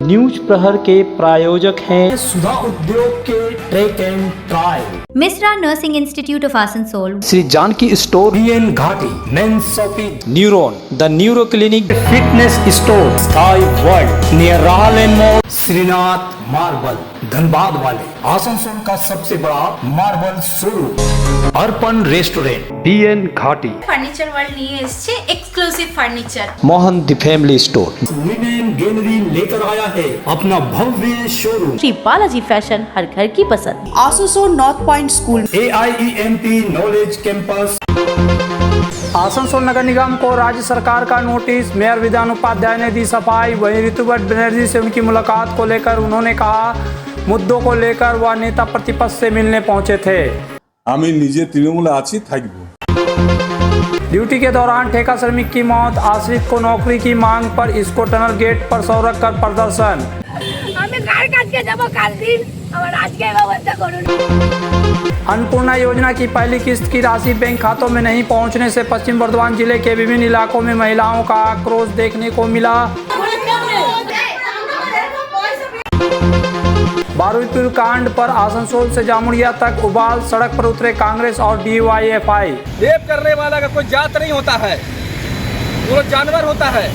News प्रहर के प्रायोजक हैं सुधा उद्योग के track and trial, Misra nursing institute of Asansol, Shri Janaki store, BN Ghati, men's shopping, neuron, the neuro clinic, fitness store, sky world near Rahal mall, Shrinath marble, Dhanbad वाले, आसनसोल का सबसे बड़ा marble showroom, Arpan restaurant, BN Ghati, furniture world নিয়ে এসেছে exclusive furniture. Mohan the family store, women gallery लेकर आया है अपना भव्य शोरूम, श्री बालाजी फैशन, हर घर की पसंद। Asansol north point school, AIEMP knowledge campus. Asansol नगर निगम को राज्य सरकार का नोटिस, मेयर विधान उपाध्याय ने दी सफाई। वहीं ऋतुव्रत बनर्जी से उनकी मुलाकात को लेकर उन्होंने कहा मुद्दों को लेकर वह नेता प्रतिपक्ष से मिलने पहुंचे थे। আমি নিজে তৃণমূলে আছি থাকবো। ड्यूटी के दौरान ठेका श्रमिक की मौत, आश्रित को नौकरी की मांग पर इसको टनल गेट पर सौ रखकर प्रदर्शन। अन्नपूर्णा योजना की पहली किस्त की राशि बैंक खातों में नहीं पहुंचने से पश्चिम बर्धमान जिले के विभिन्न इलाकों में महिलाओं का आक्रोश देखने को मिला। बारुदपुर कांड पर आसनसोल से जामुड़िया तक उबाल, सड़क पर उतरे कांग्रेस और DYFI। रेप करने वाला का कोई जात नहीं होता है, वो जानवर होता है।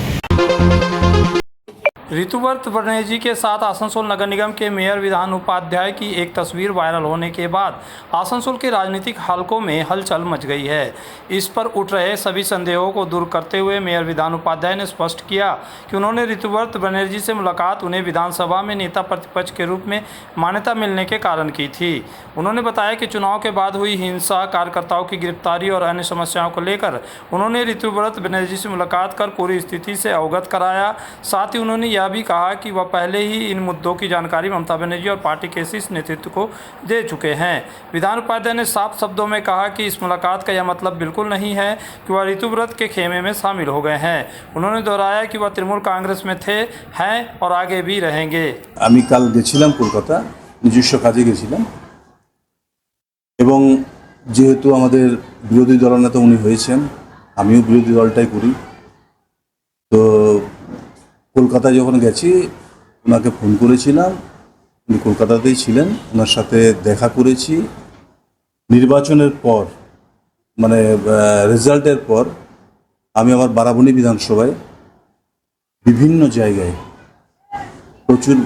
ऋतुव्रत बनर्जी के साथ आसनसोल नगर निगम के मेयर विधान उपाध्याय की एक तस्वीर वायरल होने के बाद आसनसोल के राजनीतिक हलकों में हलचल मच गई है। इस पर उठ रहे सभी संदेहों को दूर करते हुए मेयर विधान उपाध्याय ने स्पष्ट किया कि उन्होंने ऋतुव्रत बनर्जी से मुलाकात उन्हें विधानसभा में नेता प्रतिपक्ष के रूप में मान्यता मिलने के कारण की थी। उन्होंने बताया कि चुनाव के बाद हुई हिंसा, कार्यकर्ताओं की गिरफ्तारी और अन्य समस्याओं को लेकर उन्होंने ऋतुव्रत बनर्जी से मुलाकात कर पूरी स्थिति से अवगत कराया। साथ ही उन्होंने यह भी कहा कि वह पहले ही इन मुद्दों की जानकारी ममता बनर्जी और पार्टी के शीर्ष नेतृत्व को दे चुके हैं। विधान उपाध्याय ने साफ शब्दों में कहा कि इस मुलाकात का यह मतलब बिल्कुल नहीं है कि वह ऋतुव्रत के खेमे में शामिल हो गए हैं। उन्होंने दोहराया कि वह तृणमूल कांग्रेस में थे, हैं और आगे भी रहेंगे। আমি কাল গেছিলাম কলকাতা, নিজস্ব কাজে গেছিলাম এবং যেহেতু আমাদের বিরোধী দলনেতা উনি হয়েছেন, আমিও বিরোধী দলটাই করি, তো কলকাতায় যখন গেছি ওনাকে ফোন করেছিলাম, উনি কলকাতাতেই ছিলেন, ওনার সাথে দেখা করেছি। নির্বাচনের পর মানে রেজাল্টের পর আমি আমার বারাবণী বিধানসভায় বিভিন্ন জায়গায় প্রচুর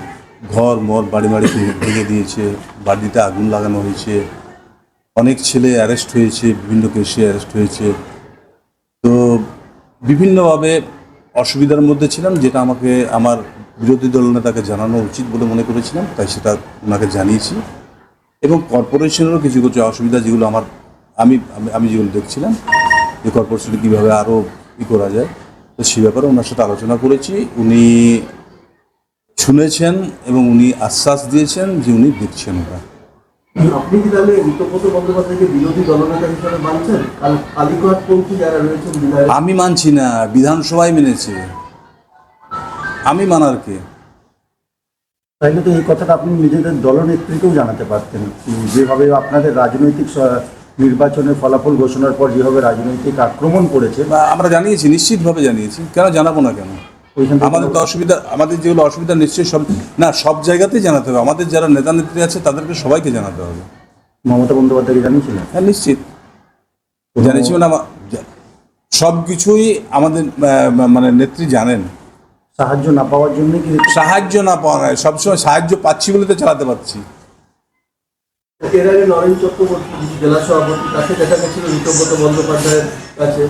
ঘর মর বাড়ি বাড়ি ভেঙে দিয়েছে, বাড়িতে আগুন লাগানো হয়েছে, অনেক ছেলে অ্যারেস্ট হয়েছে, বিভিন্ন কেসে অ্যারেস্ট হয়েছে। তো বিভিন্নভাবে অসুবিধার মধ্যে ছিলাম, যেটা আমাকে আমার বিরোধী দলনেতাকে জানানো উচিত বলে মনে করেছিলাম, তাই সেটা ওনাকে জানিয়েছি। এবং কর্পোরেশনেরও কিছু কিছু অসুবিধা যেগুলো আমি যেগুলো দেখছিলাম যে কর্পোরেশনে কীভাবে আরও করা যায়, তো সে ব্যাপারে ওনার সাথে আলোচনা করেছি। উনি শুনেছেন এবং উনি আশ্বাস দিয়েছেন যে উনি দেখছেন ওটা। আপনি কি তাহলে ঋতব্রত বন্দ্যোপাধ্যায়কে বিরোধী দলনেতা হিসেবে মানছেন? আলিগড়পন্থী যারা রয়েছেন আমি মানছি না, বিধানসভায় মেনেছে, আমি মানার কে? তাইলে তো এই কথাটা আপনি নিজেদের দলনেত্রীকেও জানাতে পারতেন, যেভাবে আপনাদের রাজনৈতিক নির্বাচনের ফলাফল ঘোষণার পর যেভাবে রাজনৈতিক আক্রমণ করেছে। আমরা জানিয়েছি, নিশ্চিতভাবে জানিয়েছি, কেন জানাবো না কেন? আমাদের তো অসুবিধা, আমাদের যেগুলো অসুবিধা নিশ্চয়ই সব জায়গাতেই জানাতে হবে। আমাদের যারা নেতা নেত্রী আছে তাদেরকে সবাইকে জানাতে হবে। মমতা বন্দ্যোপাধ্যায়কে জানিয়েছিলেন? হ্যাঁ, নিশ্চিত জানিয়েছি। মানে সব কিছুই আমাদের মানে নেত্রী জানেন। সাহায্য না পাওয়ার জন্য কি? সাহায্য না পাওয়া নয়, সবসময় সাহায্য পাচ্ছি বলে তো চালাতে পারছি। এর আগে নরেন চক্রবর্তী জেলা সভাপতি, তাকে দেখা গেছিল ঋতব্রত বন্দ্যোপাধ্যায়ের কাছে,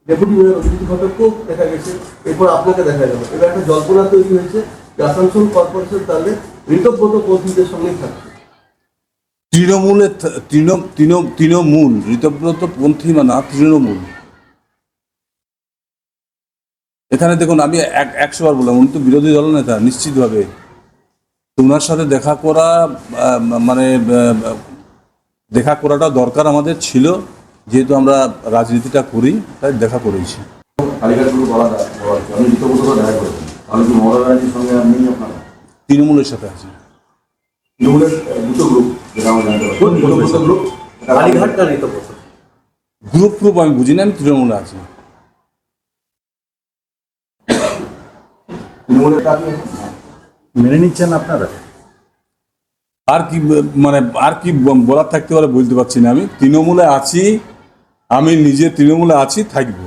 ডেপুটি মেয়র অভিজিৎ ঘটককেও দেখা গেছে, এরপর আপনাকে দেখা গেল। এবার একটা জল্পনা তৈরি হয়েছে যে আসানসোল কর্পোরেশন তাহলে ঋতব্রত পন্থীদের সঙ্গেই থাকছে। তৃণমূলের তৃণমূল ঋতব্রত পন্থী মানে তৃণমূল। এখানে দেখুন, আমি 100 বার বললাম, উনি তো বিরোধী দলনেতা নিশ্চিতভাবে। ওনার সাথে দেখা করা মানে দেখা করাটা দরকার আমাদের ছিল, যেহেতু আমরা রাজনীতিটা করি, তাই দেখা করেছি। তৃণমূলের সাথে আছি। গ্রুপ আমি বুঝি না, আমি তৃণমূলে আছি। তৃণমূলের প্রার্থী মেনে নিচ্ছেন আপনারা? আর কি মানে আর কি বলার থাকতে পারে বলতে পারছি না। আমি তৃণমূলে আছি, আমি নিজে তৃণমূলে আছি, থাকবো।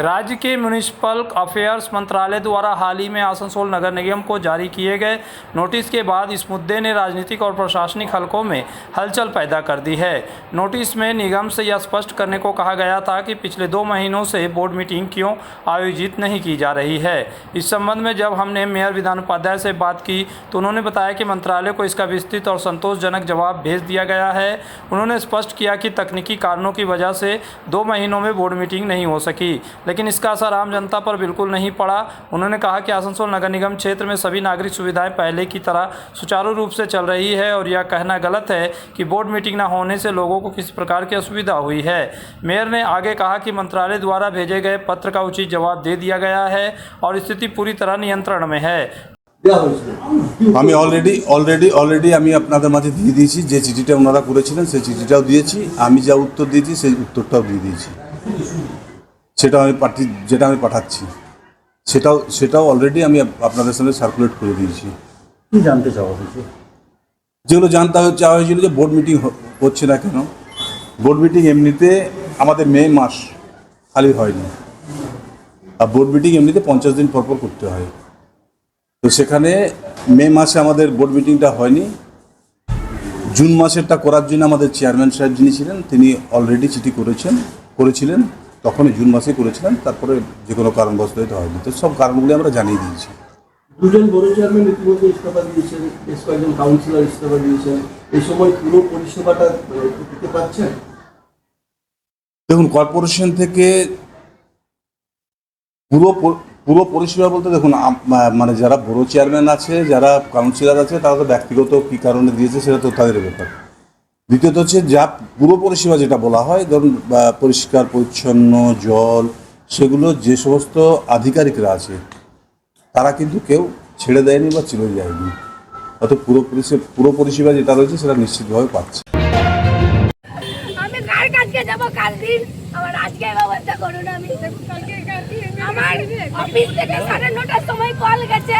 राज्य के म्यूनिसिपल अफेयर्स मंत्रालय द्वारा हाल ही में आसनसोल नगर निगम को जारी किए गए नोटिस के बाद इस मुद्दे ने राजनीतिक और प्रशासनिक हलकों में हलचल पैदा कर दी है। नोटिस में निगम से यह स्पष्ट करने को कहा गया था कि पिछले 2 महीनों से बोर्ड मीटिंग क्यों आयोजित नहीं की जा रही है। इस संबंध में जब हमने मेयर विधान उपाध्याय से बात की तो उन्होंने बताया कि मंत्रालय को इसका विस्तृत और संतोषजनक जवाब भेज दिया गया है। उन्होंने स्पष्ट किया कि तकनीकी कारणों की वजह से 2 महीनों में बोर्ड मीटिंग नहीं हो सकी, लेकिन इसका असर आम जनता पर बिल्कुल नहीं पड़ा। उन्होंने कहा कि आसनसोल नगर निगम क्षेत्र में सभी नागरिक सुविधाएं पहले की तरह सुचारू रूप से चल रही है और यह कहना गलत है कि बोर्ड मीटिंग न होने से लोगों को किसी प्रकार की असुविधा हुई है। मेयर ने आगे कहा कि मंत्रालय द्वारा भेजे गए पत्र का उचित जवाब दे दिया गया है और स्थिति पूरी तरह नियंत्रण में है। দেওয়া হয়েছিল। আমি অলরেডি আমি আপনাদের মাঝে দিয়ে দিয়েছি, যে চিঠিটা ওনারা করেছিলেন সেই চিঠিটাও দিয়েছি, আমি যা উত্তর দিয়েছি সেই উত্তরটাও দিয়ে দিয়েছি। যেটা আমি পাঠাচ্ছি সেটাও অলরেডি আমি আপনাদের সামনে সার্কুলেট করে দিয়েছি। কি জানতে চাওয়া হয়েছে? যেগুলো চাওয়া হয়েছিল যে বোর্ড মিটিং হচ্ছে না কেন। বোর্ড মিটিং এমনিতে আমাদের মে মাস খালি হয়নি, আর বোর্ড মিটিং এমনিতে 50 দিন পর করতে হয়। তো সেখানে মে মাসে আমাদের বোর্ড মিটিংটা হয়নি। জুন মাসেরটা করার জন্য আমাদের চেয়ারম্যান সাহেব যিনি ছিলেন তিনি অলরেডি চিঠি করেছিলেন, তখনই জুন মাসে করেছিলেন। তারপরে যে কোনো কারণবশত এটা হয়নি। তো সব কারণগুলি আমরা জানিয়ে দিয়েছি। দুজন বড় চেয়ারম্যান ইতিমধ্যে ইস্তফা দিয়েছেন, বেশ কয়েকজন কাউন্সিলর ইস্তফা দিয়েছেন। এই সময় পুরো পরিষেবাটা দিতে পারছেন? দেখুন, কর্পোরেশন থেকে পুরো পরিষেবা বলতে দেখুন, মানে যারা বড় চেয়ারম্যান আছে, যারা কাউন্সিলর আছে, তারা তো ব্যক্তিগত কী কারণে দিয়েছে সেটা তো তাদের ব্যাপার। দ্বিতীয়ত হচ্ছে যা পুরো পরিষেবা যেটা বলা হয়, ধরুন পরিষ্কার পরিচ্ছন্ন জল, সেগুলো যে সমস্ত আধিকারিকরা আছে তারা কিন্তু কেউ ছেড়ে দেয়নি বা চলে যায়নি। অর্থাৎ পুরো পরিষেবা যেটা রয়েছে সেটা নিশ্চিতভাবে পাচ্ছে। আমি কার কাছে যাব কাল দিন? আমার আজকে ব্যবস্থা করুন। আমি আমার অফিস থেকে 9:30টার সময় কল গেছে।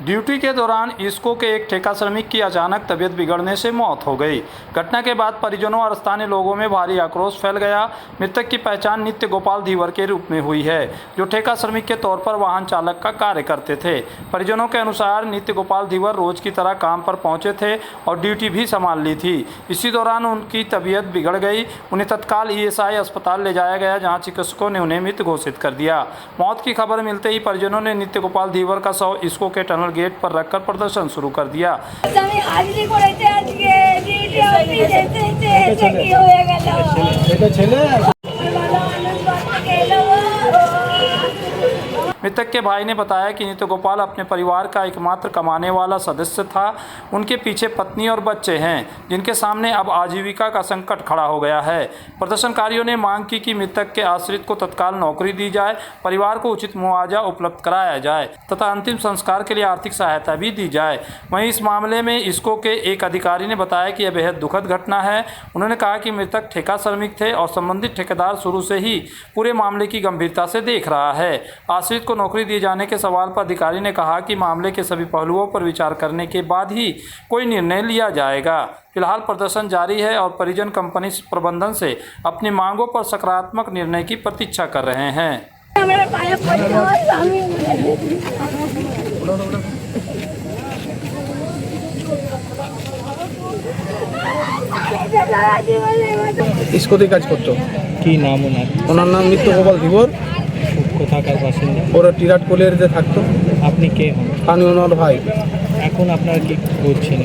ड्यूटी के दौरान इसको के एक ठेका श्रमिक की अचानक तबीयत बिगड़ने से मौत हो गई। घटना के बाद परिजनों और स्थानीय लोगों में भारी आक्रोश फैल गया। मृतक की पहचान नित्य गोपाल धीवर के रूप में हुई है, जो ठेका श्रमिक के तौर पर वाहन चालक का कार्य करते थे। परिजनों के अनुसार नित्य गोपाल धीवर रोज की तरह काम पर पहुंचे थे और ड्यूटी भी संभाल ली थी। इसी दौरान उनकी तबीयत बिगड़ गई। उन्हें तत्काल ESI अस्पताल ले जाया गया, जहाँ चिकित्सकों ने उन्हें मृत घोषित कर दिया। मौत की खबर मिलते ही परिजनों ने नित्य गोपाल धीवर का शव इसको के टनल गेट पर रखकर प्रदर्शन शुरू कर दिया। मृतक के भाई ने बताया कि नित्य गोपाल अपने परिवार का एकमात्र कमाने वाला सदस्य था। उनके पीछे पत्नी और बच्चे हैं, जिनके सामने अब आजीविका का संकट खड़ा हो गया है। प्रदर्शनकारियों ने मांग की कि मृतक के आश्रित को तत्काल नौकरी दी जाए, परिवार को उचित मुआवजा उपलब्ध कराया जाए तथा अंतिम संस्कार के लिए आर्थिक सहायता भी दी जाए। वहीं इस मामले में इसको के एक अधिकारी ने बताया कि यह बेहद दुखद घटना है। उन्होंने कहा कि मृतक ठेका श्रमिक थे और संबंधित ठेकेदार शुरू से ही पूरे मामले की गंभीरता से देख रहा है। आश्रित को नौकरी दिए जाने के सवाल पर अधिकारी ने कहा कि मामले के सभी पहलुओं पर विचार करने के बाद ही कोई निर्णय लिया जाएगा। फिलहाल प्रदर्शन जारी है और परिजन कंपनी प्रबंधन से अपनी मांगों पर सकारात्मक निर्णय की प्रतीक्षा कर रहे हैं। ইস্কোতে কাজ করতো। কি নাম ওনার? ওনার নাম নিত্য গোপাল ধীবর। কোথাকার বাসিন্দা? ওরা টিরাট কলিয়ারিতে থাকতো। আপনি কে হন? আমি ওনার ভাই। এখন আপনারা কি করছেন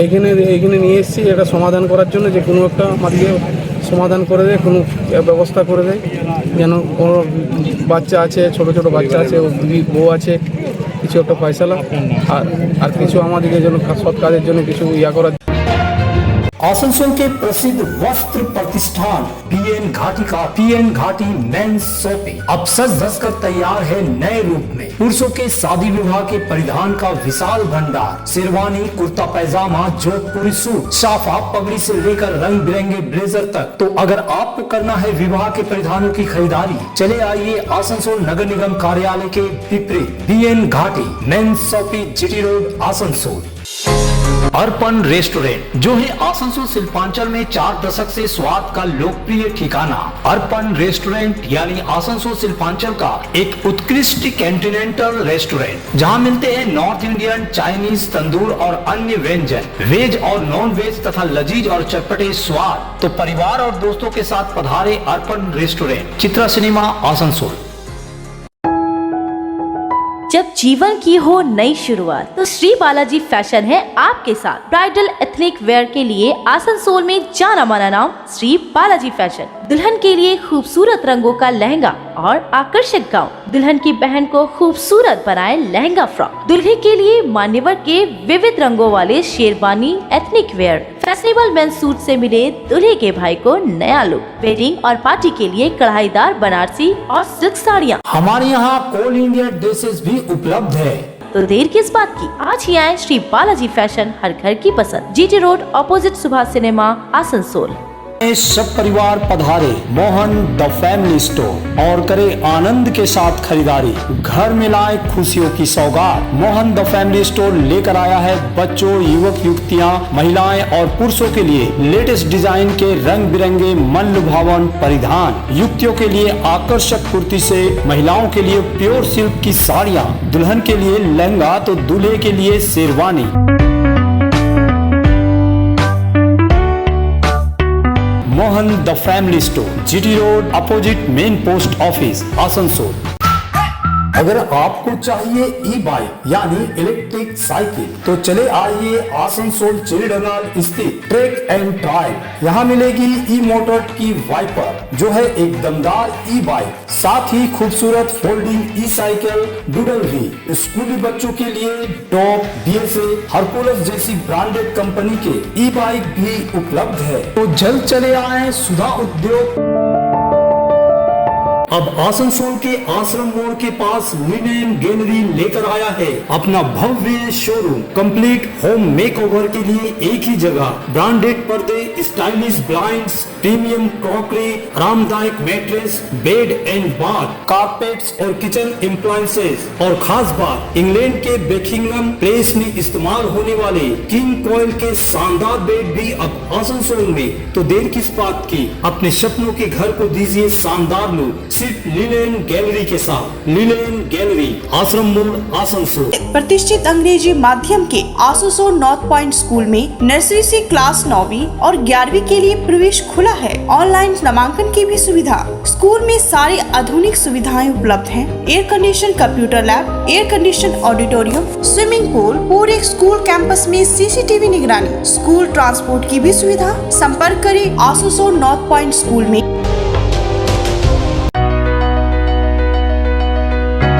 এখানে? এখানে নিয়ে এসেছি এটা সমাধান করার জন্য, যে কোনো একটা আমাদেরকে সমাধান করে দেয়, কোনো ব্যবস্থা করে দেয়, যেন কোনো বাচ্চা আছে, ছোট ছোট বাচ্চা আছে, বউ আছে, কিছু একটা ফয়সালা আর কিছু আমাদেরকে যেন সৎ কাজের জন্য কিছু করার। आसनसोल के प्रसिद्ध वस्त्र प्रतिष्ठान पीएन घाटी का पीएन घाटी मेंस शॉपिंग अब सज धज कर तैयार है नए रूप में। पुरुषों के शादी विवाह के परिधान का विशाल भंडार, शेरवानी, कुर्ता पैजामा, जोधपुरी सूट, साफा, पगड़ी से लेकर रंग बिरंगे ब्लेजर तक। तो अगर आपको करना है विवाह के परिधानों की खरीदारी, चले आइए आसनसोल नगर निगम कार्यालय के विपरीत PN Ghati men's shopping GT road Asansol. Arpan restaurant जो है आसनसोल शिल्पांचल में 4 दशक से स्वाद का लोकप्रिय ठिकाना। अर्पण रेस्टोरेंट यानी आसनसोल शिल्पांचल का एक उत्कृष्ट कॉन्टिनेंटल रेस्टोरेंट जहां मिलते हैं नॉर्थ इंडियन, चाइनीज, तंदूर और अन्य व्यंजन, वेज और नॉन वेज तथा लजीज और चटपटे स्वाद। तो परिवार और दोस्तों के साथ पधारे अर्पण रेस्टोरेंट, चित्रा सिनेमा आसनसोल। जब जीवन की हो नई शुरुआत तो श्री बालाजी फैशन है आपके साथ। ब्राइडल एथनिक वेयर के लिए आसनसोल में जाना माना नाम श्री बालाजी फैशन। दुल्हन के लिए खूबसूरत रंगों का लहंगा और आकर्षक गाउन, दुल्हन की बहन को खूबसूरत बनाए लहंगा फ्रॉक, दुल्हे के लिए मान्यवर के विविध रंगों वाले sherwani ethnic wear, fashionable men's suit से मिले दूल्हे के भाई को नया लुक, वेडिंग और पार्टी के लिए कढ़ाईदार बनारसी और सिल्क साड़ियाँ। हमारे यहाँ ऑल इंडिया ड्रेसेस भी उपलब्ध है। तो देर किस बात की, आज ही आए श्री बालाजी फैशन, हर घर की पसंद, GT road opposite Subhash cinema Asansol. सब परिवार पधारे मोहन द फैमिली स्टोर और करे आनंद के साथ खरीदारी, घर में लाए खुशियों की सौगात। मोहन द फैमिली स्टोर लेकर आया है बच्चों, युवक युवतियां, महिलाएं और पुरुषों के लिए लेटेस्ट डिजाइन के रंग बिरंगे मन लुभावन परिधान, युवतियों के लिए आकर्षक कुर्ती से, महिलाओं के लिए प्योर सिल्क की साड़ियाँ, दुल्हन के लिए लहंगा तो दूल्हे के लिए sherwani. Mohan the family store, GT road opposite main post office Asansol. अगर आपको चाहिए ई बाइक यानी इलेक्ट्रिक साइकिल तो चले आइए आसनसोल चिड़डंगाल स्थित ट्रैक एंड ड्राइव। यहाँ मिलेगी ई मोटर की वाइपर जो है एक दमदार ई बाइक, साथ ही खूबसूरत फोल्डिंग ई साइकिल, डूडल भी। स्कूली बच्चों के लिए टॉप, बीएसए, हरकुलस जैसी ब्रांडेड कंपनी के ई बाइक भी उपलब्ध है। तो जल्द चले आए सुधा उद्योग। अब आसनसोल के आश्रम मोड़ के पास लिनेन गैलरी लेकर आया है अपना भव्य शोरूम। कंप्लीट होम मेकओवर के लिए एक ही जगह, ब्रांडेड पर्दे, स्टाइलिश ब्लाइंड्स, प्रीमियम क्रॉकरी, आरामदायक mattress, bed and bath, carpets और किचन एप्लायंसेस। और खास बात, इंग्लैंड के बेकिंगम प्लेस में इस्तेमाल होने वाले किंग कोयल के शानदार बेड भी अब आसनसोल में। तो देर किस बात की, अपने सपनों के घर को दीजिए शानदार लुक सिर्फ लिनेन गैलरी के साथ। लिनेन गैलरी, आश्रम मोड़ आसनसोल। प्रतिष्ठित अंग्रेजी माध्यम के आसनसोल नॉर्थ पॉइंट स्कूल में नर्सरी से क्लास 9वीं और 11वीं के लिए प्रवेश खुला है। ऑनलाइन नामांकन की भी सुविधा। स्कूल में सारी आधुनिक सुविधाएं उपलब्ध हैं। Air condition computer lab, air condition auditorium, swimming pool, पूरे स्कूल कैंपस में सीसीटीवी निगरानी, स्कूल ट्रांसपोर्ट की भी सुविधा। संपर्क करें आसनसोल नॉर्थ पॉइंट स्कूल में।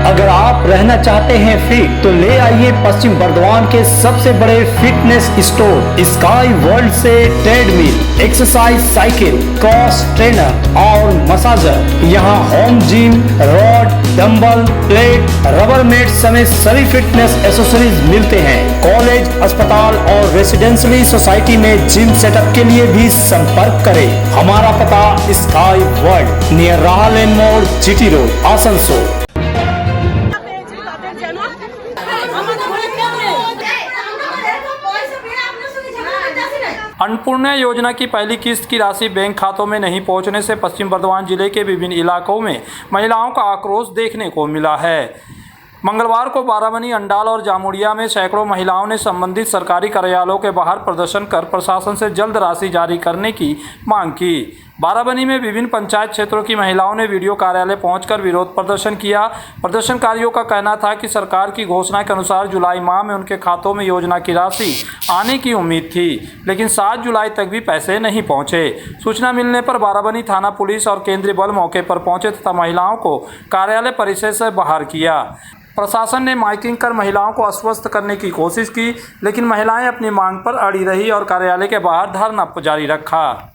अगर आप रहना चाहते हैं फिट तो ले आइए पश्चिम बर्धमान के सबसे बड़े फिटनेस स्टोर स्काई वर्ल्ड से treadmill, exercise cycle, cross trainer और मसाजर। यहाँ home gym, rod, dumbbell, plate, rubber mat समेत सभी फिटनेस एसेसरीज मिलते हैं। कॉलेज, अस्पताल और रेसिडेंशियली सोसाइटी में जिम सेटअप के लिए भी संपर्क करें। हमारा पता स्काई वर्ल्ड नियर राहलेन मोड़, जीटी रोड आसनसोल। अन्नपूर्णा योजना की पहली किस्त की राशि बैंक खातों में नहीं पहुंचने से पश्चिम बर्धमान जिले के विभिन्न इलाकों में महिलाओं का आक्रोश देखने को मिला है। मंगलवार को बाराबनी, अंडाल और जामुड़िया में सैकड़ों महिलाओं ने संबंधित सरकारी कार्यालयों के बाहर प्रदर्शन कर प्रशासन से जल्द राशि जारी करने की मांग की। बाराबनी में विभिन्न पंचायत क्षेत्रों की महिलाओं ने वीडियो कार्यालय पहुंचकर विरोध प्रदर्शन किया। प्रदर्शनकारियों का कहना था कि सरकार की घोषणा के अनुसार जुलाई माह में उनके खातों में योजना की राशि आने की उम्मीद थी, लेकिन 7 जुलाई तक भी पैसे नहीं पहुंचे। सूचना मिलने पर बाराबनी थाना पुलिस और केंद्रीय बल मौके पर पहुंचे तथा महिलाओं को कार्यालय परिसर से बाहर किया। प्रशासन ने माइकिंग कर महिलाओं को आश्वस्त करने की कोशिश की, लेकिन महिलाएं अपनी मांग पर अड़ी रही और कार्यालय के बाहर धरना जारी रखा।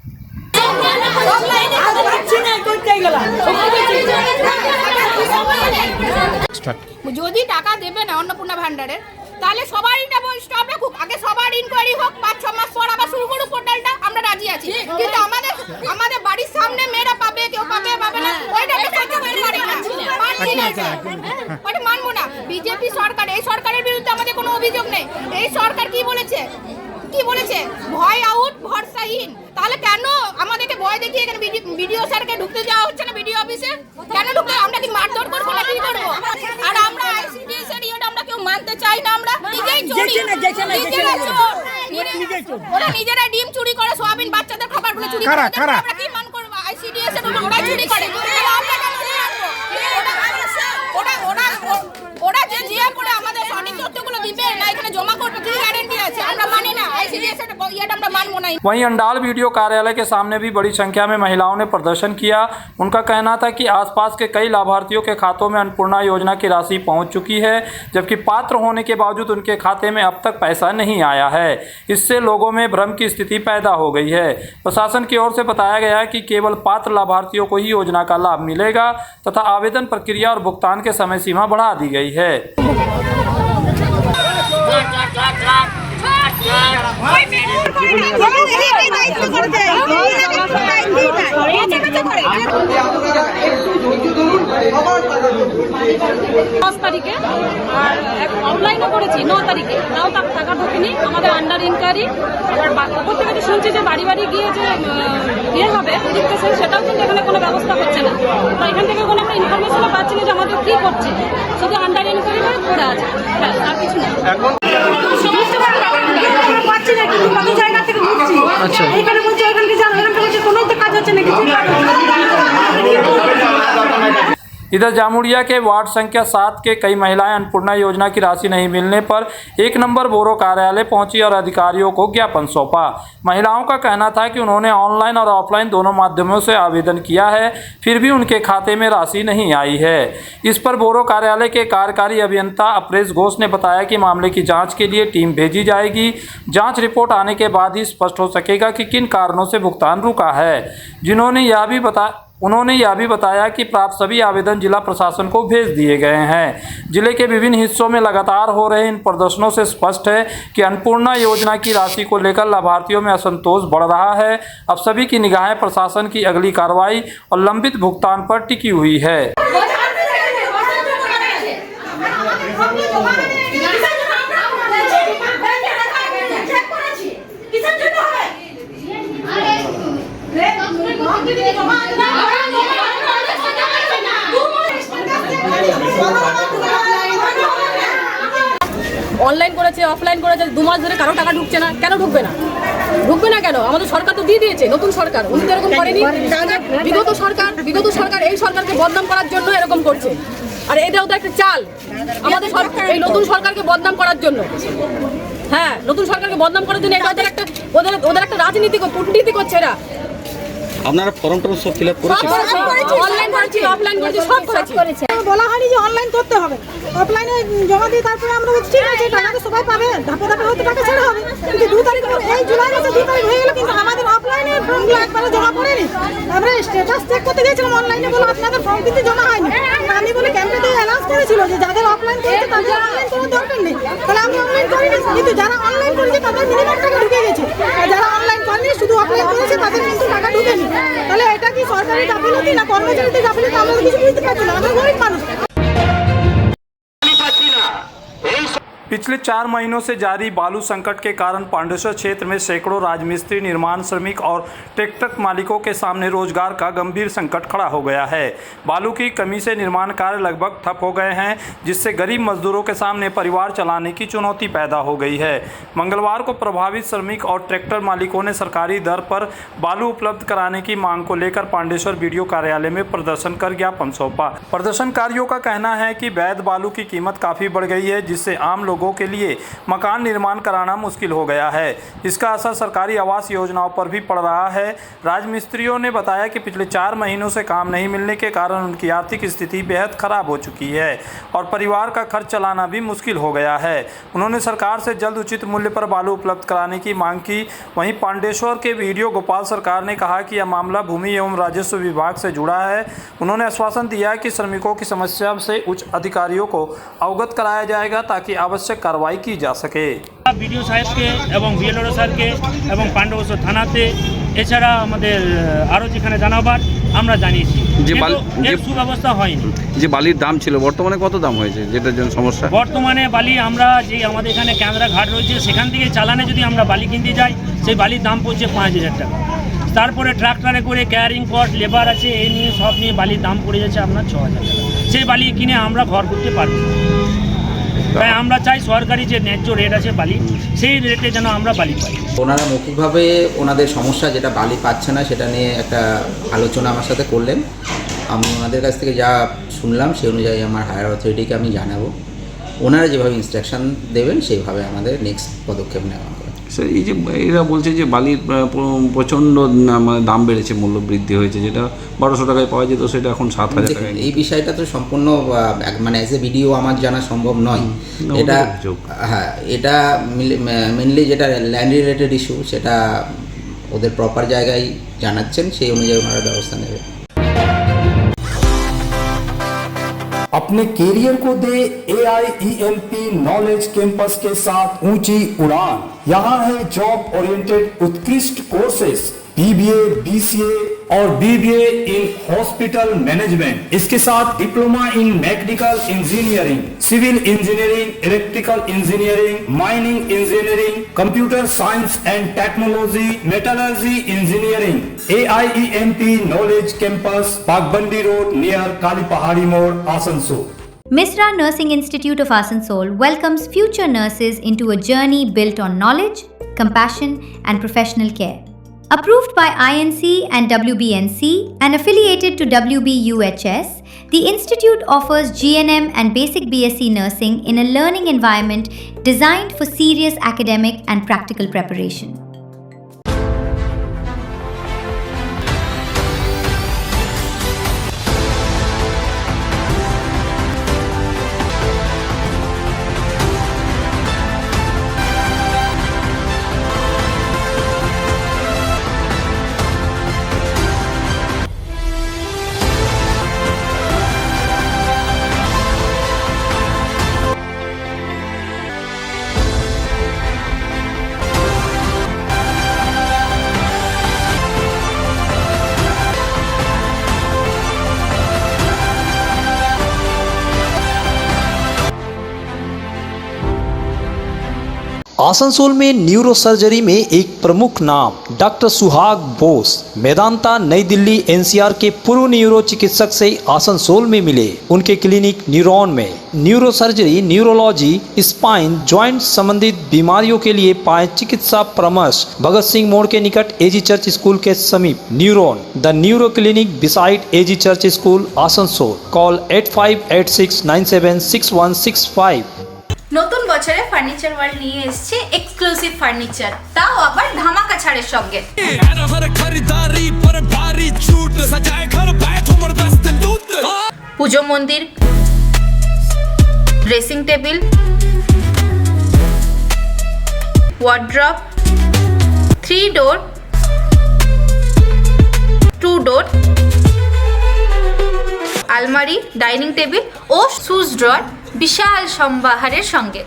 যদি টাকা দেবে না অন্নপূর্ণা ভান্ডারের, তাহলে সবারই স্টপ রাখুক, আগে সবার ইনকোয়ারি হোক, 5-6 মাস পর আবার শুরু করুক পোর্টালটা, আমরা রাজি আছি। কিন্তু আমাদের বাড়ির সামনে মেয়েরা পাবে, কেউ পাবে না, ওইটা আমরা সহ্য করতে পারি না, মানছি না, ওটা মানবো না। বিজেপি সরকার, এই সরকারের বিরুদ্ধে আমাদের কোনো অভিযোগ নেই। এই সরকার কি বলেছে ভয় আউট ভরসাহীন। তাহলে কেন আমাদেরকে ভয় দেখিয়ে এখানে বিডিও স্যারকে ঢুকতে দেওয়া হচ্ছে না? বিডিও অফিসে কেন ঢুকতে? আমরা কি মারধর করবো না কি করবো? আর আমরা আইসিডিএস এর ইয়েটা আমরা কেউ মানতে চাই না। আমরা নিজেই চোর, ওরা নিজেরা ডিম চুরি করে, সোয়াবিন বাচ্চাদের খাবারগুলো চুরি করে, আমরা কি মান করবো? আইসিডিএস এর ওরা চুরি করে, আমরা কেন চুরি করবো? ওরা যে জিয়া করে আমাদের সঠিক তথ্যগুলো দিবে না, এখানে জমা করবে, কি গ্যারান্টি আছে? আমরা মানি না, আইসিডিএস এর ইয়েটা আমরা মানবো না। वहीं अंडाल वीडियो कार्यालय के सामने भी बड़ी संख्या में महिलाओं ने प्रदर्शन किया। उनका कहना था कि आसपास के कई लाभार्थियों के खातों में अन्नपूर्णा योजना की राशि पहुंच चुकी है, जबकि पात्र होने के बावजूद उनके खाते में अब तक पैसा नहीं आया है। इससे लोगों में भ्रम की स्थिति पैदा हो गई है। प्रशासन की ओर से बताया गया है कि केवल पात्र लाभार्थियों को ही योजना का लाभ मिलेगा तथा आवेदन प्रक्रिया और भुगतान के समय सीमा बढ़ा दी गई है। অনলাইনে করেছি 9 তারিখে, তাও টাকা ঢোকেনি। আমাদের আন্ডার ইনকোয়ারি, আবার ওপর থেকে তো শুনছি যে বাড়ি বাড়ি গিয়ে যে ইয়ে হবে, সেটাও কিন্তু এখানে কোনো ব্যবস্থা হচ্ছে না। তো এখান থেকে কোনো আমরা ইনফরমেশনও পাচ্ছি না যে আমাদের কি করছে, শুধু আন্ডার ইনকোয়ারি করে আছে, আর কিছু না। পাচ্ছি না, কিন্তু কত জায়গা থেকে ঘুরছি, এখানে বলছে ওখানে যান, এখানে বলছে কোনো তো কাজ হচ্ছে না, কিছু इधर जामुड़िया के वार्ड संख्या 7 के कई महिलाएं अन्नपूर्णा योजना की राशि नहीं मिलने पर 1 नंबर बोरो कार्यालय पहुंची और अधिकारियों को ज्ञापन सौंपा। महिलाओं का कहना था कि उन्होंने ऑनलाइन और ऑफलाइन दोनों माध्यमों से आवेदन किया है, फिर भी उनके खाते में राशि नहीं आई है। इस पर बोरो कार्यालय के कार्यकारी अभियंता अपरेश घोष ने बताया कि मामले की जाँच के लिए टीम भेजी जाएगी। जाँच रिपोर्ट आने के बाद ही स्पष्ट हो सकेगा कि किन कारणों से भुगतान रुका है। उन्होंने यह भी बताया कि प्राप्त सभी आवेदन जिला प्रशासन को भेज दिए गए हैं। जिले के विभिन्न हिस्सों में लगातार हो रहे इन प्रदर्शनों से स्पष्ट है कि अन्नपूर्णा योजना की राशि को लेकर लाभार्थियों में असंतोष बढ़ रहा है। अब सभी की निगाहें प्रशासन की अगली कार्रवाई और लंबित भुगतान पर टिकी हुई है। অনলাইন করেছে, অফলাইন করেছে, 2 মাস ধরে কারো টাকা ঢুকছে না। কেন ঢুকবে না? কেন? আমাদের সরকার তো দিয়ে দিয়েছে, নতুন সরকার, উনি তো এরকম করেনি। বিগত সরকার এই সরকারকে বদনাম করার জন্য এরকম করছে। আর এটাও তো একটা চাল আমাদের সরকার, এই নতুন সরকারকে বদনাম করার জন্য। হ্যাঁ, নতুন সরকারকে বদনাম করার জন্য এটা ওদের একটা রাজনীতি কূটনীতি করছে এরা। আপনারা ফর্ম টর্ম সব ফিল আপ করেছেন? অনলাইন করেছি, অফলাইন করেছি, সব করেছি। বলা হয়নি যে অনলাইন করতে হবে, অফলাইনে জমা দিয়ে তারপরে আমরা বলছি ঠিক আছে টাকা তো সবাই পাবে, ধাপে ধাপে হয়তো টাকা ছাড়া হবে। কিন্তু 2 তারিখ এই জুলাই মাসে 2 তারিখ হয়ে গেল, কিন্তু আমাদের অফলাইনে ফর্মগুলো একবারে জমা করেনি। আমরা স্ট্যাটাস চেক করতে গিয়েছিলাম অনলাইনে, বলে আপনাদের ফর্ম কিন্তু জমা হয়নি। আমি বলে ক্যাম্পেতে অ্যানাউন্স করেছিল যে যাদের অফলাইন করেছে তাদের অনলাইন করার দরকার নেই, তাহলে আমি অনলাইন করিনি। কিন্তু যারা অনলাইন করেছে তাদের মিনিমাম টাকা ঢুকে গেছে, আর যারা অনলাইন করেনি শুধু অফলাইন করেছে তাদের কিন্তু টাকা ঢুকেনি। তাহলে এটা কি সরকারি গাফিলতি না কর্মচারীদের গাফিলতি? আমরা কিছু বুঝতে পারছি না, আমরা গরিব মানুষ। पिछले 4 महीनों से जारी बालू संकट के कारण पांडेश्वर क्षेत्र में सैकड़ों राजमिस्त्री, निर्माण श्रमिक और ट्रैक्टर मालिकों के सामने रोजगार का गंभीर संकट खड़ा हो गया है। बालू की कमी से निर्माण कार्य लगभग ठप हो गए हैं, जिससे गरीब मजदूरों के सामने परिवार चलाने की चुनौती पैदा हो गई है। मंगलवार को प्रभावित श्रमिक और ट्रैक्टर मालिकों ने सरकारी दर पर बालू उपलब्ध कराने की मांग को लेकर पांडेश्वर बीडीओ कार्यालय में प्रदर्शन कर ज्ञापन सौंपा। प्रदर्शनकारियों का कहना है कि वैध बालू की कीमत काफ़ी बढ़ गई है, जिससे आम लोगों के लिए मकान निर्माण कराना मुश्किल हो गया है। इसका असर सरकारी आवास योजनाओं पर भी पड़ रहा है। राजमिस्त्रियों ने बताया कि पिछले 4 महीनों से काम नहीं मिलने के कारण उनकी आर्थिक स्थिति बेहद खराब हो चुकी है और परिवार का खर्च चलाना भी मुश्किल हो गया है। उन्होंने सरकार से जल्द उचित मूल्य पर बालू उपलब्ध कराने की मांग की। वहीं पांडेश्वर के वीडियो गोपाल सरकार ने कहा कि यह मामला भूमि एवं राजस्व विभाग से जुड़ा है। उन्होंने आश्वासन दिया कि श्रमिकों की समस्या से उच्च अधिकारियों को अवगत कराया जाएगा ताकि आवश्यक कार्रवाई की जा सके। বিডিও সাহেবকে এবং বিএলও স্যারকে এবং পাণ্ডবেশ্বর থানাতে এছাড়া আমাদের আরও যেখানে জানাবার আমরা জানিয়েছি, এর সুব্যবস্থা হয়নি। যে বালির দাম ছিল বর্তমানে কত দাম হয়েছে, যেটার জন্য সমস্যা? বর্তমানে বালি আমরা যে আমাদের এখানে কেন্দ্রা ঘাট রয়েছে সেখান থেকে চালানে যদি আমরা বালি কিনতে যাই সেই বালির দাম পড়ছে 5000 টাকা। তারপরে ট্রাক্টরে করে ক্যারিং কস্ট লেবার আছে, এই নিয়ে সব নিয়ে বালির দাম পড়ে যাচ্ছে আপনার 6000 টাকা। সেই বালি কিনে আমরা ঘর করতে পারবো না। তাই আমরা চাই সরকারি যে ন্যায্য রেট আছে বালি, সেই রেটে যেন আমরা বালি পাই। ওনারা মৌখিকভাবে ওনাদের সমস্যা যেটা বালি পাচ্ছে না সেটা নিয়ে একটা আলোচনা আমার সাথে করলেন। আমি ওনাদের কাছ থেকে যা শুনলাম সেই অনুযায়ী আমার হায়ার অথরিটিকে আমি জানাবো। ওনারা যেভাবে ইনস্ট্রাকশন দেবেন সেইভাবে আমাদের নেক্সট পদক্ষেপ নেওয়া হবে। স্যার, এই যে এরা বলছে যে বালির প্রচণ্ড দাম বেড়েছে, মূল্য বৃদ্ধি হয়েছে, যেটা 1200 টাকায় পাওয়া যেত সেটা এখন 7000 টাকায়। এই বিষয়টা তো সম্পূর্ণ মানে অ্যাজ এ ভিডিও আমার জানা সম্ভব নয়। এটা হ্যাঁ, এটা মেনলি যেটা ল্যান্ড রিলেটেড ইস্যু সেটা ওদের প্রপার জায়গায় জানাচ্ছেন, সেই অনুযায়ী ওনারা ব্যবস্থা নেবে। अपने कैरियर को दे AIEMP नॉलेज कैंपस के साथ ऊंची उड़ान। यहाँ है जॉब ओरिएंटेड उत्कृष्ट कोर्सेज, BBA, BCA और BBA इन हॉस्पिटल मैनेजमेंट। इसके साथ diploma in mechanical engineering, civil engineering, electrical engineering, mining engineering, computer science and technology, metallurgy engineering. AIEMP knowledge campus, Pagbandi road near Kali Pahari Mor, Asansol. Misra Nursing Institute of Asansol welcomes future nurses into a journey built on knowledge, compassion, and professional care. Approved by INC and WBNC and affiliated to WBUHS, the institute offers GNM and basic BSc nursing in a learning environment designed for serious academic and practical preparation. Asansol में neuro surgery में एक प्रमुख नाम doctor सुहाग बोस मेदांता नई Delhi NCR के पूर्व neuro चिकित्सक से आसनसोल में मिले। उनके क्लिनिक न्यूरॉन में neuro surgery, neurology, spine, joint संबंधित बीमारियों के लिए पाए चिकित्सा परामर्श। भगत सिंह मोड़ के निकट AG चर्च स्कूल के समीप neuron the neuro clinic beside AG church school Asansol. Call 8586976165। নতুন বছরে ফার্নিচার ওয়ার্ল্ড নিয়ে এসেছে এক্সক্লুসিভ ফার্নিচার, তাও আবার ধামাকা ছাড়ের সঙ্গে। পুজো মন্দির, ড্রেসিং টেবিল, ওয়ার্ড্রপ, 3 ডোর, 2 ডোর, আলমারি, ডাইনিং টেবিল ও শুজ ড্রয়ার বিশাল সম্ভারের সঙ্গে।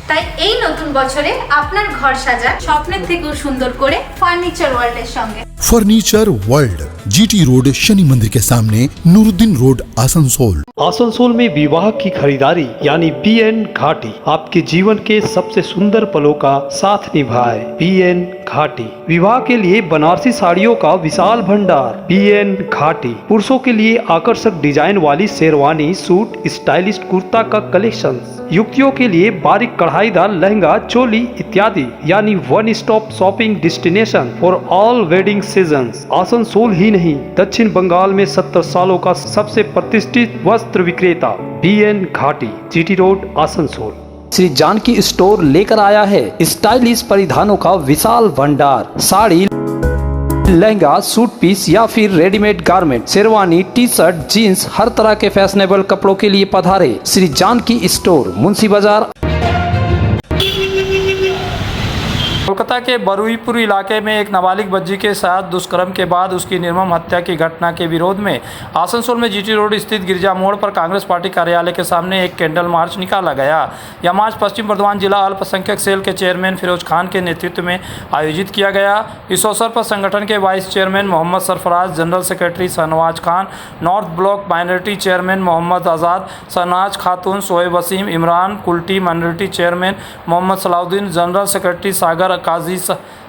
তাই এই নতুন বছরে আপনার ঘর সাজান স্বপ্নের থেকেও সুন্দর করে ফার্নিচার ওয়ার্ল্ডের সঙ্গে। Furniture world, GT road, Shani मंदिर के सामने, नूरुद्दीन रोड, आसनसोल। आसनसोल में विवाह की खरीदारी यानी BN घाटी आपके जीवन के सबसे सुंदर पलों का साथ निभाए। BN घाटी विवाह के लिए बनारसी साड़ियों का विशाल भंडार। BN घाटी पुरुषों के लिए आकर्षक डिजाइन वाली शेरवानी, सूट, स्टाइलिश कुर्ता का कलेक्शन, युवतियों के लिए बारीक कढ़ाईदार लहंगा, चोली इत्यादि, यानी one stop shopping destination for all wedding seasons. Asansol ही नहीं, दक्षिण बंगाल में 70 सालों का सबसे प्रतिष्ठित वस्त्र विक्रेता BN घाटी, GT road, Asansol. Shri Janaki store लेकर आया है स्टाइलिश परिधानों का विशाल भंडार। साड़ी, लहंगा, सूट पीस या फिर readymade garment, sherwani, T shirt, jeans, हर तरह के फैशनेबल कपड़ों के लिए पधारे श्री जानकी स्टोर, मुंशी बाजार। कोलकाता के बरुईपुर इलाके में एक नाबालिग बच्ची के साथ दुष्कर्म के बाद उसकी निर्मम हत्या की घटना के विरोध में आसनसोल में जीटी रोड स्थित गिरजा मोड़ पर कांग्रेस पार्टी कार्यालय के सामने एक कैंडल मार्च निकाला गया। यह मार्च पश्चिम बर्धमान जिला अल्पसंख्यक सेल के चेयरमैन फिरोज खान के नेतृत्व में आयोजित किया गया। इस अवसर पर संगठन के vice chairman Mohammad Sarfaraz, general secretary Shahnawaz Khan, north block minority chairman Mohammad Azad, Shahnaz Khatoon, Shoaib Wasim, Imran Kulti, minority chairman Mohammad Salauddin, general secretary Sagar Kazi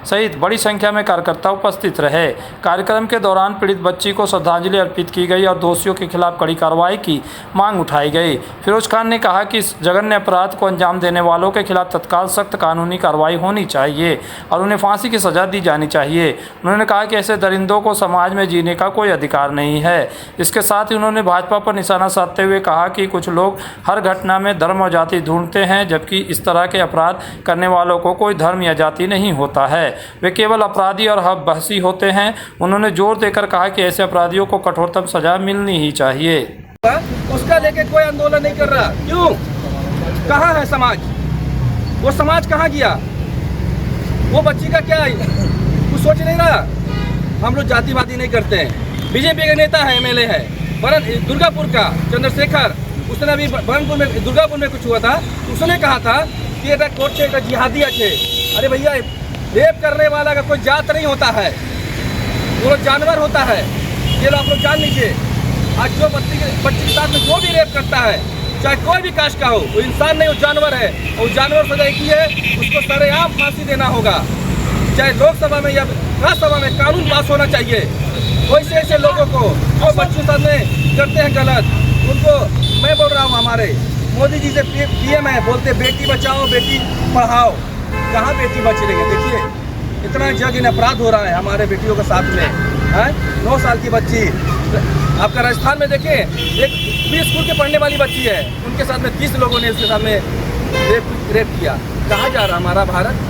सहित बड़ी संख्या में कार्यकर्ता उपस्थित रहे। कार्यक्रम के दौरान पीड़ित बच्ची को श्रद्धांजलि अर्पित की गई और दोषियों के खिलाफ कड़ी कार्रवाई की मांग उठाई गई। फिरोज खान ने कहा कि इस जघन्य अपराध को अंजाम देने वालों के खिलाफ तत्काल सख्त कानूनी कार्रवाई होनी चाहिए और उन्हें फांसी की सजा दी जानी चाहिए। उन्होंने कहा कि ऐसे दरिंदों को समाज में जीने का कोई अधिकार नहीं है। इसके साथ ही उन्होंने भाजपा पर निशाना साधते हुए कहा कि कुछ लोग हर घटना में धर्म और जाति ढूंढते हैं, जबकि इस तरह के अपराध करने वालों को कोई धर्म या जाति नहीं होता है, वे केवल अपराधी और बहसी होते हैं। उन्होंने जोर देकर कहा कि ऐसे अपराधियों को कठोरतम सजा मिलनी ही चाहिए। उसका लेके कोई आंदोलन नहीं कर रहा, क्यों? कहाँ है समाज? वो समाज कहाँ गया? वो बच्ची का क्या कुछ सोच नहीं रहा? हम लोग जातिवादी नहीं करते हैं। बीजेपी के नेता है, एमएलए है, दुर्गापुर का चंद्रशेखर, उसने अभी बरनपुर में दुर्गापुर में कुछ हुआ था, उसने कहा था कि एक कोर्ट से एक जिहादी अच्छे। अरे भैया, रेप करने वाला का कोई जात नहीं होता है, वो जानवर होता है। ये आप लोग जान लीजिए। आज जो बच्ची के साथ में जो भी रेप करता है, चाहे कोई भी कास्ट का हो, वो इंसान नहीं, वो जानवर है। और जानवर सजा एक ही है, उसको सरेआम फांसी देना होगा। चाहे लोकसभा में या राज्यसभा में कानून पास होना चाहिए। वैसे ऐसे लोगों को जो बच्चों साथ में करते हैं गलत, उनको मैं बोल रहा हूँ, हमारे मोदी जी से पीएम है, बोलते बेटी बचाओ बेटी पढ़ाओ। कहाँ बेटी बच रही है? देखिए, इतना जघन्य अपराध हो रहा है हमारे बेटियों के साथ में। 9 साल की बच्ची, आपका राजस्थान में देखिए, एक प्री स्कूल के पढ़ने वाली बच्ची है, उनके साथ में 30 लोगों ने उसके साथ में रेप किया। कहाँ जा रहा हमारा भारत?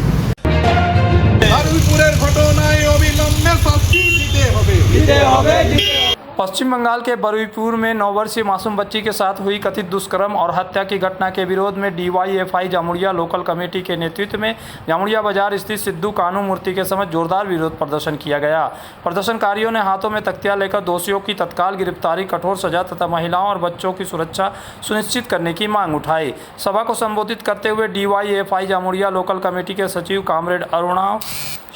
पश्चिम बंगाल के बरुईपुर में 9 वर्षीय मासूम बच्ची के साथ हुई कथित दुष्कर्म और हत्या की घटना के विरोध में डीवाईएफआई जामुड़िया लोकल कमेटी के नेतृत्व में जामुड़िया बाजार स्थित सिद्धू कानू मूर्ति के समक्ष जोरदार विरोध प्रदर्शन किया गया। प्रदर्शनकारियों ने हाथों में तख्तियां लेकर दोषियों की तत्काल गिरफ्तारी, कठोर सजा तथा महिलाओं और बच्चों की सुरक्षा सुनिश्चित करने की मांग उठाई। सभा को संबोधित करते हुए डीवाईएफआई जामुड़िया लोकल कमेटी के सचिव कामरेड अरुणा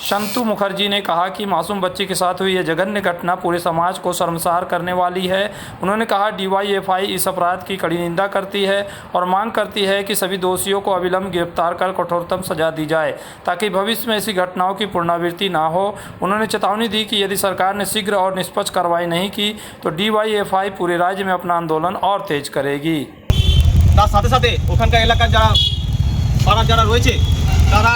शंतु मुखर्जी ने कहा कि मासूम बच्ची के साथ हुई यह जघन्य घटना पूरे समाज को शर्मसार करने वाली है। उन्होंने कहा डीवाईएफआई इस अपराध की कड़ी निंदा करती है और मांग करती है कि सभी दोषियों को अविलंब गिरफ्तार कर कठोरतम सजा दी जाए ताकि भविष्य में ऐसी घटनाओं की पुनरावृत्ति ना हो। उन्होंने चेतावनी दी कि यदि सरकार ने शीघ्र और निष्पक्ष कार्रवाई नहीं की तो डीवाईएफआई पूरे राज्य में अपना आंदोलन और तेज करेगी। साथे साथे ওখানকার এলাকার যারা পাড়ার যারা রয়েছে তারা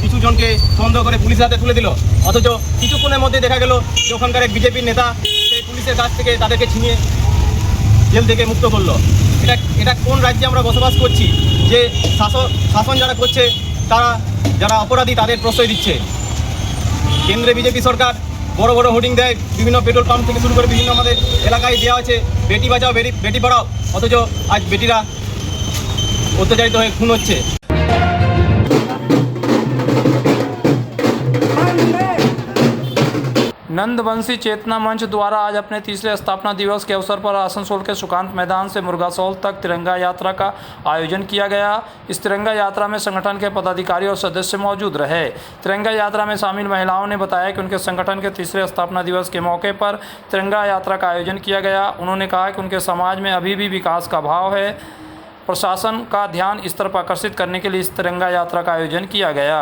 কিছু জনকে সন্দেহ করে পুলিশের হাতে তুলে দিল, অথচ কিছুক্ষণের মধ্যে দেখা গেল যে ওখানকার এক বিজেপির নেতা সেই পুলিশের কাছ থেকে তাদেরকে ছিনিয়ে জেল থেকে মুক্ত করলো। এটা কোন রাজ্যে আমরা বসবাস করছি যে শাসন যারা করছে তারা যারা অপরাধী তাদের প্রশ্রয় দিচ্ছে? কেন্দ্রে বিজেপি সরকার বড় বড় হোর্ডিং দেয়, বিভিন্ন পেট্রোল পাম্প থেকে শুরু করে বিভিন্ন আমাদের এলাকায় দেওয়া আছে বেটি বাঁচাও বেটি পড়াও, অথচ আজ বেটিরা অত্যাচারিত হয়ে খুন হচ্ছে। नंदवंशी चेतना मंच द्वारा आज अपने तीसरे स्थापना दिवस के अवसर पर आसनसोल के सुकांत मैदान से मुर्गासोल तक तिरंगा यात्रा का आयोजन किया गया। इस तिरंगा यात्रा में संगठन के पदाधिकारी और सदस्य मौजूद रहे। तिरंगा यात्रा में शामिल महिलाओं ने बताया कि उनके संगठन के तीसरे स्थापना दिवस के मौके पर तिरंगा यात्रा का आयोजन किया गया। उन्होंने कहा कि उनके समाज में अभी भी विकास का भाव है। प्रशासन का ध्यान इस तरफ आकर्षित करने के लिए इस तिरंगा यात्रा का आयोजन किया गया।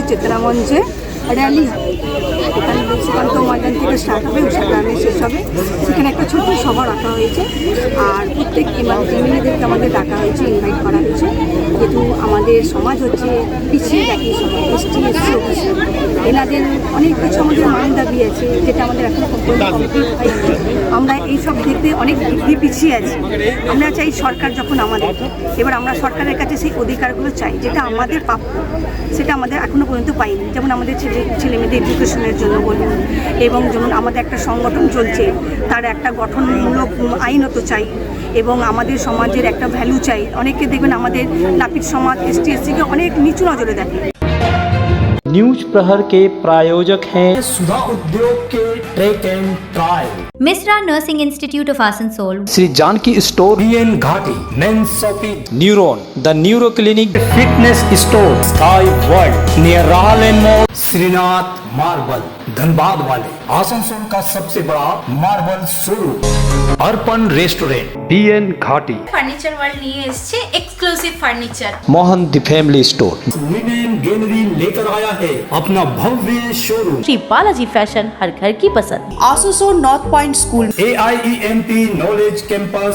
चेतना मंचे रैली सुकांत मैदान থেকে স্টার্ট হবে, উষাগ্রামে শেষ হবে। সেখানে একটা ছোট্ট সভা রাখা হয়েছে, আর প্রত্যেক এমএলএদেরকে আমাদের ডাকা হয়েছে, ইনভাইট করা হয়েছে। যেহেতু আমাদের সমাজ হচ্ছে পিছিয়ে থাকি, এসটি ওবিসি, এনাদের অনেক কিছু আমাদের মান দাবি আছে, যেটা আমাদের এখন কমপ্লিট হয়নি। আমরা এইসব দেখতে অনেক পিছিয়ে আছি। আমরা চাই সরকার যখন আমাদের, এবার আমরা সরকারের কাছে সেই অধিকারগুলো চাই, যেটা আমাদের প্রাপ্য, সেটা আমাদের এখনো পর্যন্ত পাইনি। যেমন আমাদের ছেলে মেয়েদের এডুকেশনের জন্য বলুন, এবং যেমন আমাদের একটা সংগঠন চলছে, তার একটা গঠনমূলক আইনত চাই, এবং আমাদের সমাজের একটা ভ্যালু চাই। অনেকে দেখবেন আমাদের নাপিত সমাজ এসটি এসসিকে অনেক নিচু নজরে দেখে। न्यूज प्रहर के प्रायोजक हैं सुधा उद्योग के track and trial, Misra Nursing Institute of Asansol, Shri Janaki store, BN Ghati, नेंसोफी neuron, the neuro clinic, fitness store, sky world near राहलेन मॉल, श्रीनाथ मार्बल धनबाद वाले, आसनसोल का सबसे बड़ा marble showroom, Arpan restaurant, BN Ghati, furniture world নিয়ে এসেছে exclusive furniture. Mohan the family store, women gallery लेकर आया है अपना भव्य शोरूम, श्री बालाजी फैशन, हर घर की पसंद। Asansol north point school, AIEMP knowledge campus,